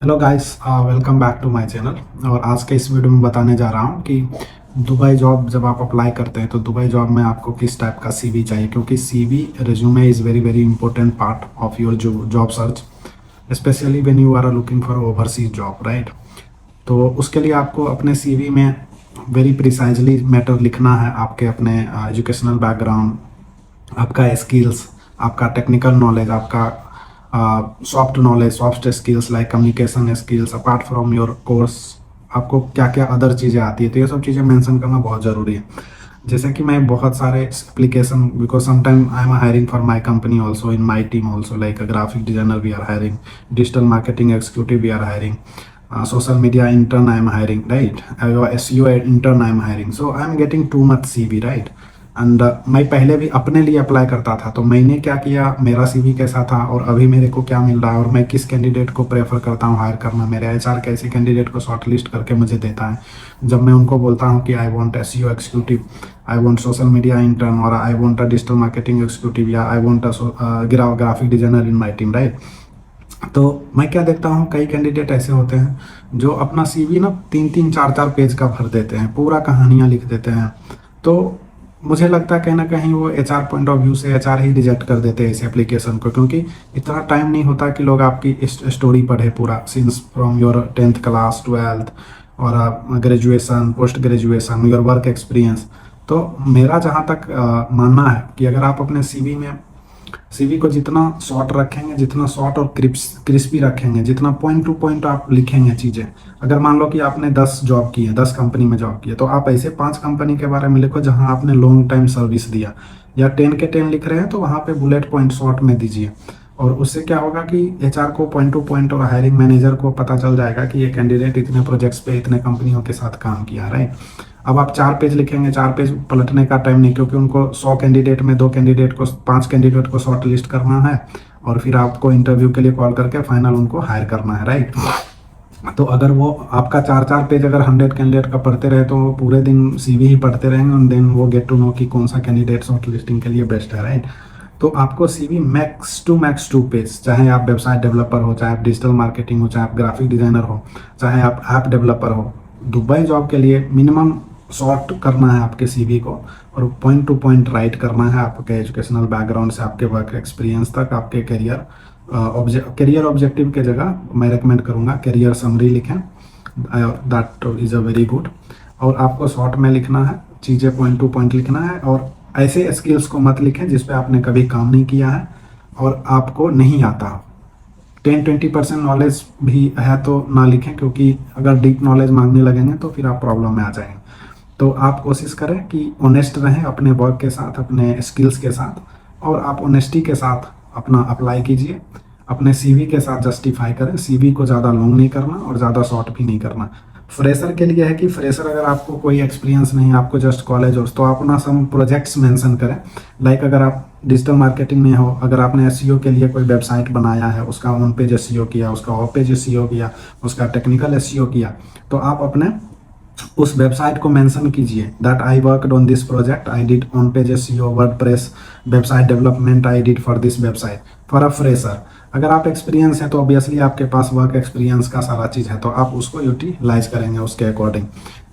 Hello guys, welcome back to my channel. और आज के इस वीडियो में बताने जा रहा हूँ कि दुबई जॉब जब आप अप्लाई करते हैं तो दुबई जॉब में आपको किस टाइप का सीवी चाहिए, क्योंकि CV resume is very very important part of your job search, specially when you are looking for overseas job, right. तो उसके लिए आपको अपने सीवी में वेरी प्रिसाइजली मैटर लिखना है, आपके अपने एजुकेशनल बैकग्राउंड, आपका स्किल्स, आपका टेक्निकल नॉलेज, आपका soft knowledge, soft skills like communication skills, apart from your course आपको क्या क्या अदर चीज़ें आती है, तो ये सब चीज़ें मेंशन करना बहुत ज़रूरी है। जैसे कि मैं बहुत सारे application, because sometime I am hiring for my company also, in my team also, like a graphic designer we are hiring, digital marketing executive we are hiring, social media intern I am hiring, right? SEO intern I am hiring, so I am getting too much CV, right? And मैं पहले भी अपने लिए apply करता था, तो मैंने क्या किया, मेरा सीवी कैसा था और अभी मेरे को क्या मिल रहा है, और मैं किस कैंडिडेट को प्रेफर करता हूँ हायर करना, मेरे एचआर कैसे कैंडिडेट को शॉर्ट लिस्ट करके मुझे देता है जब मैं उनको बोलता हूँ कि I want SEO executive, I want social media intern, और I want a digital marketing executive, या I want a graphic designer in my team, right. तो मैं क्या देखता हूँ, कई कैंडिडेट ऐसे होते हैं जो अपना सीवी ना 3-3 4-4 पेज का भर देते हैं, पूरा कहानियाँ लिख देते हैं। तो मुझे लगता है कहीं ना कहीं वो एचआर पॉइंट ऑफ व्यू से एचआर ही रिजेक्ट कर देते हैं इस एप्लीकेशन को, क्योंकि इतना टाइम नहीं होता कि लोग आपकी स्टोरी पढ़े पूरा, since from your 10th class, 12th, और graduation, post graduation, your work experience. तो मेरा जहाँ तक मानना है कि अगर आप अपने सीवी को जितना शॉर्ट रखेंगे, जितना शॉर्ट और क्रिस्पी रखेंगे, जितना पॉइंट टू पॉइंट आप लिखेंगे चीज़ें, अगर मान लो कि आपने 10 जॉब की है, 10 कंपनी में जॉब की है, तो आप ऐसे 5 कंपनी के बारे में लिखो जहां आपने लॉन्ग टाइम सर्विस दिया, या 10 के 10 लिख रहे हैं तो वहां पे बुलेट पॉइंट शॉर्ट में दीजिए। और उससे क्या होगा कि एचआर को पॉइंट टू पॉइंट और हायरिंग मैनेजर को पता चल जाएगा कि ये कैंडिडेट इतने प्रोजेक्ट्स पे इतने कंपनियों के साथ काम किया, राइट। अब आप 4 पेज लिखेंगे, 4 पेज पलटने का टाइम नहीं, क्योंकि उनको 100 कैंडिडेट में 2 कैंडिडेट को, 5 कैंडिडेट को शॉर्ट लिस्ट करना है, और फिर आपको इंटरव्यू के लिए कॉल करके फाइनल उनको हायर करना है, राइट। तो अगर वो आपका 4-4 पेज अगर 100 कैंडिडेट का पढ़ते रहे तो वो पूरे दिन सीवी ही पढ़ते रहेंगे, और देन वो गेट टू नो कि कौन सा कैंडिडेट शॉर्ट लिस्टिंग के लिए बेस्ट है, राइट। तो आपको सीवी मैक्स 2 पेज, चाहे आप वेबसाइट डेवलपर हो, चाहे आप डिजिटल मार्केटिंग हो, चाहे आप ग्राफिक डिजाइनर हो, चाहे आप ऐप डेवलपर हो, दुबई जॉब के लिए मिनिमम शॉर्ट करना है आपके सीवी को, और पॉइंट टू पॉइंट राइट करना है, आपके एजुकेशनल बैकग्राउंड से आपके वर्क एक्सपीरियंस तक, आपके करियर ऑब्जेक्टिव के जगह मैं रेकमेंड करूँगा करियर समरी लिखें, that is a very good. और आपको शॉर्ट में लिखना है, चीज़ें पॉइंट टू पॉइंट लिखना है, और ऐसे स्किल्स को मत लिखें जिस पे आपने कभी काम नहीं किया है और आपको नहीं आता। 10-20% नॉलेज भी है तो ना लिखें, क्योंकि अगर डीप नॉलेज मांगने लगेंगे तो फिर आप प्रॉब्लम में आ जाएंगे। तो आप कोशिश करें कि ऑनेस्ट रहें अपने वर्क के साथ, अपने स्किल्स के साथ, और आप ऑनेस्टी के साथ अपना अप्लाई कीजिए, अपने सीवी के साथ जस्टिफाई करें। सीवी को ज़्यादा लॉन्ग नहीं करना और ज़्यादा शॉर्ट भी नहीं करना। फ्रेशर के लिए है कि फ्रेशर अगर आपको कोई एक्सपीरियंस नहीं है, आपको जस्ट कॉलेज हो, तो आप अपना सम प्रोजेक्ट्स मेंशन करें। लाइक अगर आप डिजिटल मार्केटिंग में हो, अगर आपने एसईओ के लिए कोई वेबसाइट बनाया है, उसका ऑन पेज एसईओ किया, उसका ऑफ पेज एसईओ किया, उसका टेक्निकल एसईओ किया, तो आप अपने उस वेबसाइट को मेंशन कीजिए that I worked on this project, I did on page SEO, WordPress, website development I did for this website, for a fresher. अगर आप एक्सपीरियंस है तो ऑब्वियसली आपके पास वर्क एक्सपीरियंस का सारा चीज़ है, तो आप उसको यूटिलाइज करेंगे उसके अकॉर्डिंग,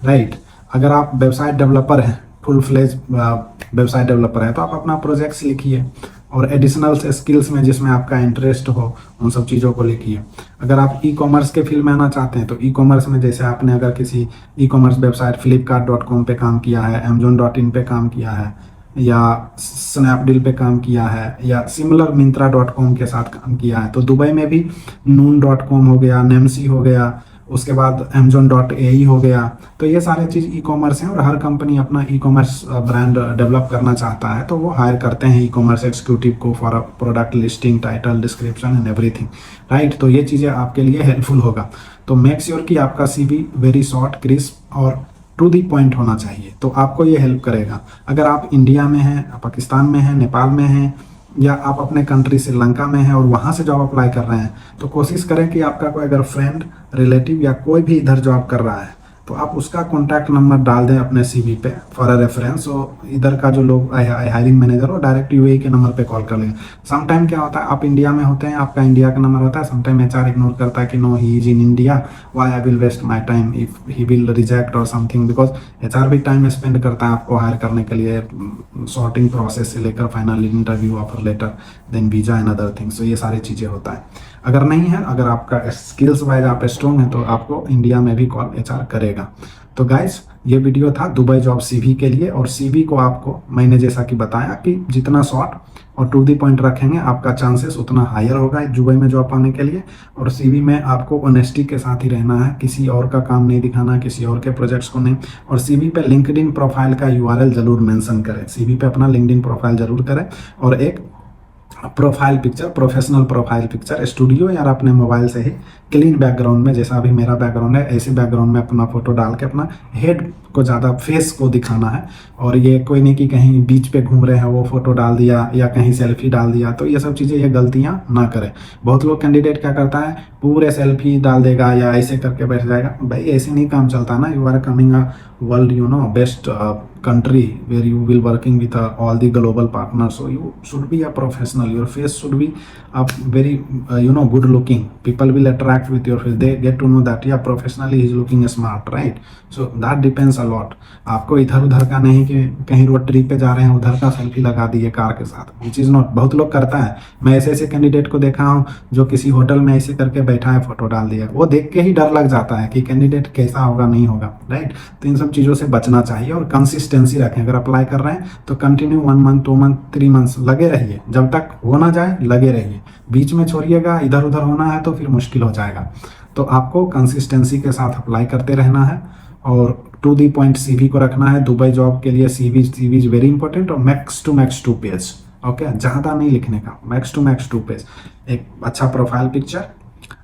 राइट। अगर आप वेबसाइट डेवलपर हैं, फुल फ्लेज वेबसाइट डेवलपर है, तो आप अपना प्रोजेक्ट्स लिखिए, और एडिशनल से स्किल्स में जिसमें आपका इंटरेस्ट हो उन सब चीज़ों को लिखिए। अगर आप ई कॉमर्स के फील्ड में आना चाहते हैं तो ई कॉमर्स में जैसे आपने अगर किसी ई कॉमर्स वेबसाइट flipkart.com पे काम किया है, amazon.in पे काम किया है, या स्नैपडील पे काम किया है, या सिमिलर मिंत्रा.com के साथ काम किया है, तो दुबई में भी noon.com हो गया, नेमसी हो गया, उसके बाद amazon.ai हो गया। तो ये सारे चीज़ ई कॉमर्स हैं, और हर कंपनी अपना ई कॉमर्स ब्रांड डेवलप करना चाहता है, तो वो हायर करते हैं ई कॉमर्स एग्जीक्यूटिव को for product listing, title, description and everything, right. तो ये चीज़ें आपके लिए हेल्पफुल होगा। तो मेक श्योर कि आपका सीवी वेरी शॉर्ट, क्रिस्प और टू दी पॉइंट होना चाहिए, तो आपको ये हेल्प करेगा। अगर आप इंडिया में हैं, पाकिस्तान में हैं, नेपाल में हैं, या आप अपने कंट्री श्रीलंका में हैं और वहाँ से जॉब अप्लाई कर रहे हैं, तो कोशिश करें कि आपका कोई अगर फ्रेंड, रिलेटिव या कोई भी इधर जॉब कर रहा है, तो आप उसका कॉन्टैक्ट नंबर डाल दें अपने सीवी पे फॉर अ रेफरेंस। और इधर का जो लोग हायरिंग मैनेजर हो डायरेक्ट यूएई के नंबर पे कॉल कर लेंगे। समटाइम क्या होता है, आप इंडिया में होते हैं, आपका इंडिया का नंबर होता है, समटाइम एचआर इग्नोर करता है कि no he is in India, why I will waste my time if he will reject और समथिंग, बिकॉज एचआर भी टाइम स्पेंड करता है आपको हायर करने के लिए, सॉर्टिंग प्रोसेस से लेकर final interview, offer letter, then visa and other things. तो ये सारी चीज़ें होता है। अगर नहीं है, अगर आपका स्किल्स वाइज आप स्ट्रॉन्ग है तो आपको इंडिया में भी कॉल एचआर करेगा। तो गाइस ये वीडियो था दुबई जॉब सीवी के लिए। और सीवी को आपको मैंने जैसा कि बताया कि जितना शॉर्ट और टू दी पॉइंट रखेंगे आपका चांसेस उतना हायर होगा दुबई में जॉब पाने के लिए। और सीवी में आपको ऑनेस्टी के साथ ही रहना है, किसी और का काम नहीं दिखाना, किसी और के प्रोजेक्ट्स को नहीं। और सीवी पे लिंक्डइन प्रोफाइल का यूआरएल जरूर मेंशन करें, सीवी पे अपना लिंक्डइन प्रोफाइल जरूर करें। और एक profile picture, professional profile picture studio या अपने मोबाइल से ही क्लीन बैकग्राउंड में, जैसा अभी मेरा बैकग्राउंड है ऐसे बैकग्राउंड में अपना फोटो डाल के अपना हेड को ज़्यादा फेस को दिखाना है। और ये कोई नहीं कि कहीं बीच पे घूम रहे हैं वो फोटो डाल दिया या कहीं सेल्फी डाल दिया, तो ये सब चीज़ें, ये गलतियाँ ना करें। बहुत लोग कैंडिडेट क्या करता है, पूरे सेल्फी डाल देगा या ऐसे करके बैठ जाएगा। भाई ऐसे नहीं काम चलता ना। You are coming a world, you know, best country where you will working with all the global partners, so you should be a professional, your face should be very good looking. People will attract with your face, they get to know that yeah, professionally he is looking smart, right? So that depends a lot. आपको इधर उधर का नहीं कि कहीं road trip पे जा रहे हैं उधर का सेल्फी लगा दिए कार के साथ, विच इज़ नॉट। बहुत लोग करता है, मैं ऐसे ऐसे कैंडिडेट को देखा हूँ जो किसी होटल में ऐसे करके बैठा है, फोटो डाल दिया। वो देख के ही डर लग जाता है कि कैंडिडेट कैसा होगा नहीं होगा, राइट? तो इन सब चीज़ों से बचना चाहिए और कंसिस्टेंसी रखें। अगर अप्लाई कर रहे हैं तो कंटिन्यू 1 मंथ 2 मंथ 3 मंथ्स लगे रहिए, जब तक हो ना जाए लगे रहिए। बीच में छोड़िएगा, इधर उधर होना है तो फिर मुश्किल हो जाएगा। तो आपको कंसिस्टेंसी के साथ अप्लाई करते रहना है और टू दी पॉइंट सीवी को रखना है। दुबई जॉब के लिए सीवी इज वेरी इंपॉर्टेंट। और max to max 2 page, okay, ज़्यादा नहीं लिखने का, मैक्स टू मैक्स 2 पेज। एक अच्छा प्रोफाइल पिक्चर,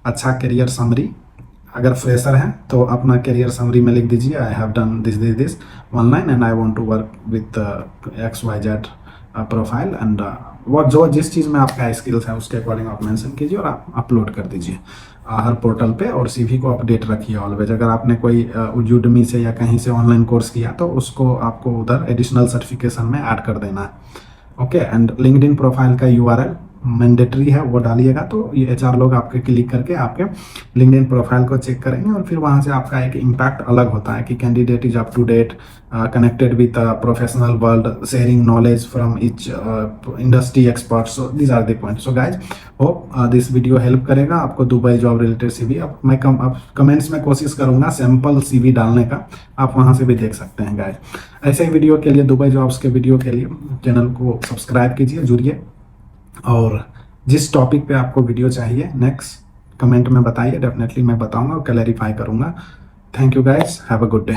अच्छा करियर समरी। अगर फ्रेशर हैं तो अपना करियर समरी में लिख दीजिए, I have done this this this online and I want to work with XYZ profile and वो जो जिस चीज़ में आपका स्किल्स है उसके अकॉर्डिंग आप मेंशन कीजिए और आप अपलोड कर दीजिए हर पोर्टल पे। और सीवी को अपडेट रखिए ऑलवेज। अगर आपने कोई यूडेमी से या कहीं से ऑनलाइन कोर्स किया तो उसको आपको उधर एडिशनल सर्टिफिकेशन में ऐड कर देना है, ओके। एंड लिंक्डइन प्रोफाइल का यूआरएल मैंडेटरी है, वो डालिएगा तो ये एचआर लोग आपके क्लिक करके आपके लिंक्डइन प्रोफाइल को चेक करेंगे और फिर वहाँ से आपका एक इम्पैक्ट अलग होता है कि candidate is up to date, connected with professional world, sharing knowledge from each industry expert. So these are the point. So guys hope this video help करेगा आपको दुबई जॉब रिलेटेड सीवी। अब मैं comments में कोशिश करूँगा sample CV डालने का, आप वहाँ से भी देख सकते हैं गाइज। ऐसे वीडियो के लिए, दुबई जॉब्स के वीडियो के लिए चैनल को सब्सक्राइब कीजिए, जुड़िए। और जिस टॉपिक पे आपको वीडियो चाहिए नेक्स्ट कमेंट में बताइए, डेफिनेटली मैं बताऊंगा और क्लैरिफाई करूंगा। Thank you guys, have a good day.